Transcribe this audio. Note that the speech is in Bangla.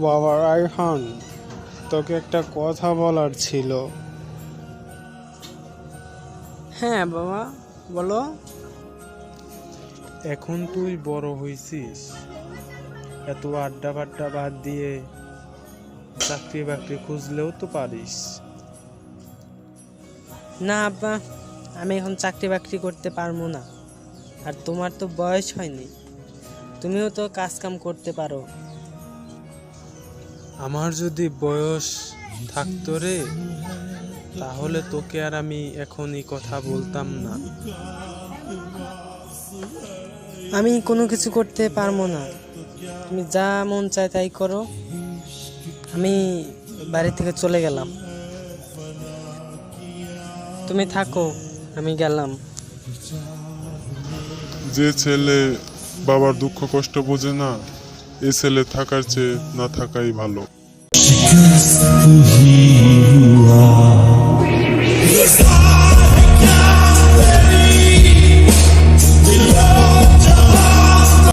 বাবা রায়হান, তোকে একটা কথা বলার ছিল। হ্যাঁ বাবা, বলো। এখন তুই বড় হয়েছিস, এত আড্ডা ফাড্ডা বাদ দিয়ে চাকরি বাকরি খুঁজলেও তো পারিস। না আব্বা, আমি এখন চাকরি বাকরি করতে পারবো না। আর তোমার তো বয়স হয়নি, তুমিও তো কাজ কাম করতে পারো। আমার যদি বয়স থাকতো রে, তাহলে তোকে আর আমি এখনই কথা বলতাম না। আমি কোনো কিছু করতে পারবো না, তুমি যা মন চায় তাই করো। আমি বাড়ি থেকে চলে গেলাম, তুমি থাকো, আমি গেলাম। যে ছেলে বাবার দুঃখ কষ্ট বোঝে না, এ ছেলে থাকার চেয়ে না থাকাই ভালো। Because who you are.